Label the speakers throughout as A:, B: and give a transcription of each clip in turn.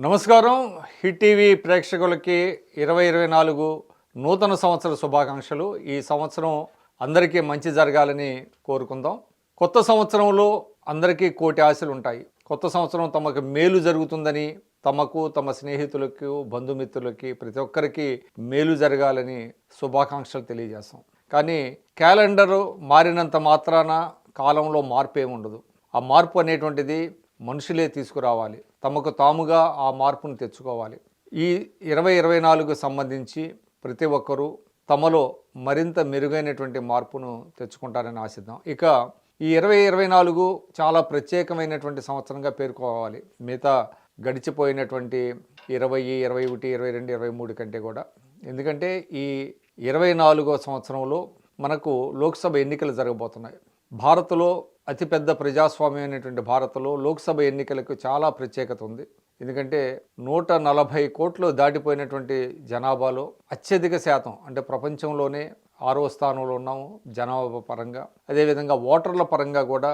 A: నమస్కారం. Hit TV ప్రేక్షకులకి 2024 నూతన సంవత్సర శుభాకాంక్షలు. ఈ సంవత్సరం అందరికీ మంచి జరగాలని కోరుకుందాం. కొత్త సంవత్సరంలో అందరికీ కోటి ఆశలు ఉంటాయి. కొత్త సంవత్సరం తమకు మేలు జరుగుతుందని, తమకు, తమ స్నేహితులకు, బంధుమిత్రులకి, ప్రతి ఒక్కరికి మేలు జరగాలని శుభాకాంక్షలు తెలియజేస్తాం. కానీ క్యాలెండరు మారినంత మాత్రాన కాలంలో మార్పు ఏమి ఉండదు. ఆ మార్పు అనేటువంటిది మనుషులే తీసుకురావాలి. తమకు తాముగా ఆ మార్పును తెచ్చుకోవాలి. ఈ 2024 సంబంధించి ప్రతి ఒక్కరూ తమలో మరింత మెరుగైనటువంటి మార్పును తెచ్చుకుంటారని ఆశిద్దాం. ఇక ఈ 2024 చాలా ప్రత్యేకమైనటువంటి సంవత్సరంగా పేర్కోవాలి. మిగతా గడిచిపోయినటువంటి 20, 21, 22, 23 కంటే కూడా. ఎందుకంటే ఈ 24వ సంవత్సరంలో మనకు లోక్సభ ఎన్నికలు జరగబోతున్నాయి. భారత్లో అతిపెద్ద ప్రజాస్వామ్యమైనటువంటి భారత్లో లోక్సభ ఎన్నికలకు చాలా ప్రత్యేకత ఉంది. ఎందుకంటే 140 కోట్లు దాటిపోయినటువంటి జనాభాలో అత్యధిక శాతం, అంటే ప్రపంచంలోనే 6వ స్థానంలో ఉన్నాము జనాభా పరంగా. అదేవిధంగా ఓటర్ల పరంగా కూడా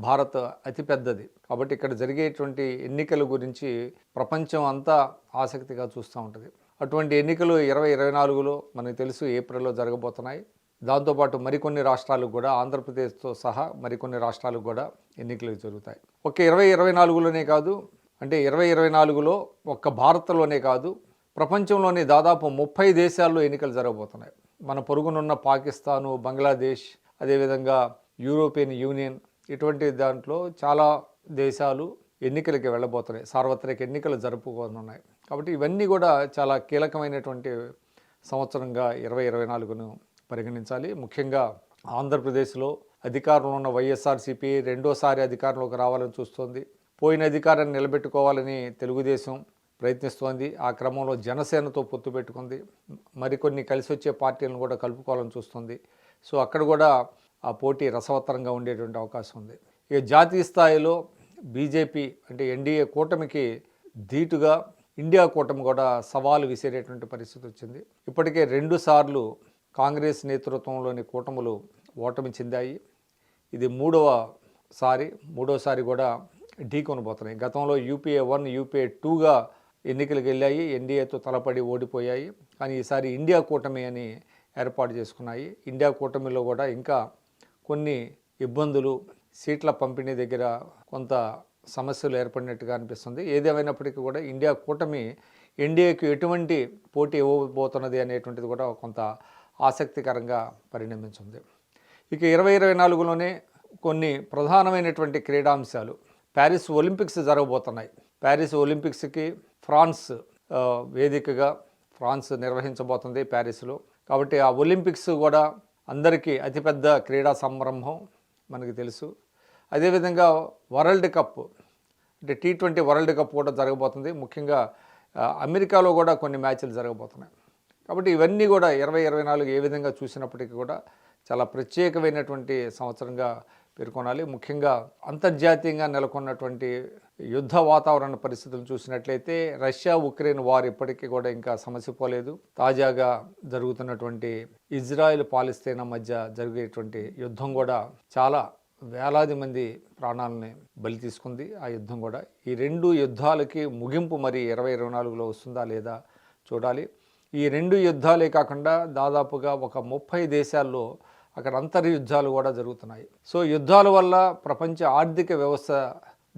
A: భారత్ అతిపెద్దది. కాబట్టి ఇక్కడ జరిగేటువంటి ఎన్నికల గురించి ప్రపంచం అంతా ఆసక్తిగా చూస్తూ ఉంటుంది. అటువంటి ఎన్నికలు 2024లో మనకు తెలుసు ఏప్రిల్లో జరగబోతున్నాయి. దాంతోపాటు మరికొన్ని రాష్ట్రాలకు కూడా, ఆంధ్రప్రదేశ్తో సహా మరికొన్ని రాష్ట్రాలకు కూడా ఎన్నికలు జరుగుతాయి. ఒక 2024లోనే కాదు, అంటే 2024లో ఒక్క భారత్లోనే కాదు, ప్రపంచంలోని దాదాపు 30 దేశాల్లో ఎన్నికలు జరగబోతున్నాయి. మన పొరుగునున్న పాకిస్తాను, బంగ్లాదేశ్, అదేవిధంగా యూరోపియన్ యూనియన్, ఇటువంటి దాంట్లో చాలా దేశాలు ఎన్నికలకి వెళ్ళబోతున్నాయి. సార్వత్రిక ఎన్నికలు జరుపుకోనున్నాయి. కాబట్టి ఇవన్నీ కూడా చాలా కీలకమైనటువంటి సంవత్సరంగా 2024ను పరిగణించాలి. ముఖ్యంగా ఆంధ్రప్రదేశ్లో అధికారంలో ఉన్న వైఎస్ఆర్సీపీ రెండోసారి అధికారంలోకి రావాలని చూస్తోంది. పోయిన అధికారాన్ని నిలబెట్టుకోవాలని తెలుగుదేశం ప్రయత్నిస్తోంది. ఆ క్రమంలో జనసేనతో పొత్తు పెట్టుకుంది. మరికొన్ని కలిసి వచ్చే పార్టీలను కూడా కలుపుకోవాలని చూస్తుంది. సో అక్కడ కూడా ఆ పోటీ రసవత్తరంగా ఉండేటువంటి అవకాశం ఉంది. ఇక జాతీయ స్థాయిలో బీజేపీ, అంటే ఎన్డీఏ కూటమికి ధీటుగా ఇండియా కూటమి కూడా సవాలు విసిరేటువంటి పరిస్థితి వచ్చింది. ఇప్పటికే 2 సార్లు కాంగ్రెస్ నేతృత్వంలోని కూటములు ఓటమి చెందాయి. ఇది మూడోసారి కూడా ఢీకొనబోతున్నాయి. గతంలో యూపీఏ 1, యూపీఏ 2గా ఎన్నికలకు వెళ్ళాయి. ఎన్డీఏతో తలపడి ఓడిపోయాయి. కానీ ఈసారి ఇండియా కూటమి అని ఏర్పాటు చేసుకున్నాయి. ఇండియా కూటమిలో కూడా ఇంకా కొన్ని ఇబ్బందులు, సీట్ల పంపిణీ దగ్గర కొంత సమస్యలు ఏర్పడినట్టుగా అనిపిస్తుంది. ఏదేమైనప్పటికీ కూడా ఇండియా కూటమి ఎన్డీఏకి ఎటువంటి పోటీ ఇవ్వబోతున్నది అనేటువంటిది కూడా కొంత ఆసక్తికరంగా పరిణమించింది. ఇక 2024లోనే కొన్ని ప్రధానమైనటువంటి క్రీడాంశాలు. ప్యారిస్ ఒలింపిక్స్ జరగబోతున్నాయి. ప్యారిస్ ఒలింపిక్స్కి ఫ్రాన్స్ వేదికగా ఫ్రాన్స్ నిర్వహించబోతుంది ప్యారిస్లో. కాబట్టి ఆ ఒలింపిక్స్ కూడా అందరికీ అతిపెద్ద క్రీడా సంరంభం మనకి తెలుసు. అదేవిధంగా వరల్డ్ కప్, అంటే T20 వరల్డ్ కప్ కూడా జరగబోతుంది. ముఖ్యంగా అమెరికాలో కూడా కొన్ని మ్యాచ్లు జరగబోతున్నాయి. కాబట్టి ఇవన్నీ కూడా 2024 ఏ విధంగా చూసినప్పటికీ కూడా చాలా ప్రత్యేకమైనటువంటి సంవత్సరంగా పేర్కొనాలి. ముఖ్యంగా అంతర్జాతీయంగా నెలకొన్నటువంటి యుద్ధ వాతావరణ పరిస్థితులు చూసినట్లయితే రష్యా ఉక్రెయిన్ వార్ ఇప్పటికీ కూడా ఇంకా సమసిపోలేదు. తాజాగా జరుగుతున్నటువంటి ఇజ్రాయెల్ పాలస్తీనా మధ్య జరిగేటువంటి యుద్ధం కూడా చాలా వేలాది మంది ప్రాణాలని బలి తీసుకుంది. ఆ యుద్ధం కూడా, ఈ 2 యుద్ధాలకి ముగింపు మరి 2024లో వస్తుందా లేదా చూడాలి. ఈ 2 యుద్ధాలే కాకుండా దాదాపుగా ఒక 30 దేశాల్లో అక్కడ అంతర్యుద్ధాలు కూడా జరుగుతున్నాయి. సో యుద్ధాల వల్ల ప్రపంచ ఆర్థిక వ్యవస్థ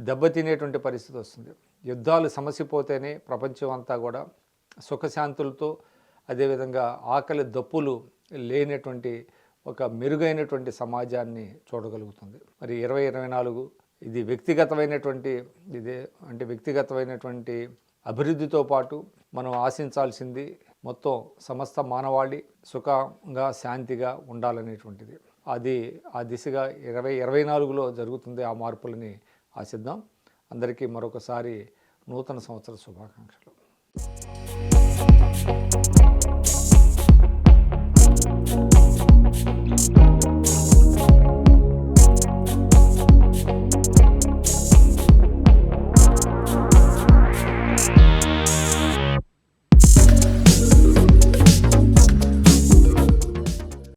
A: దెబ్బతినేటువంటి పరిస్థితి వస్తుంది. యుద్ధాలు సమసిపోతేనే ప్రపంచం అంతా కూడా సుఖశాంతులతో, అదేవిధంగా ఆకలి దప్పులు లేనటువంటి ఒక మెరుగైనటువంటి సమాజాన్ని చూడగలుగుతుంది. మరి 2024 ఇది వ్యక్తిగతమైనటువంటి అభివృద్ధితో పాటు మనం ఆశించాల్సింది మొత్తం సమస్త మానవాళి సుఖంగా, శాంతిగా ఉండాలనేటువంటిది. అది ఆ దిశగా 2024లో జరుగుతుంది. ఆ మార్పులని ఆశిద్దాం. అందరికీ మరొకసారి నూతన సంవత్సర శుభాకాంక్షలు.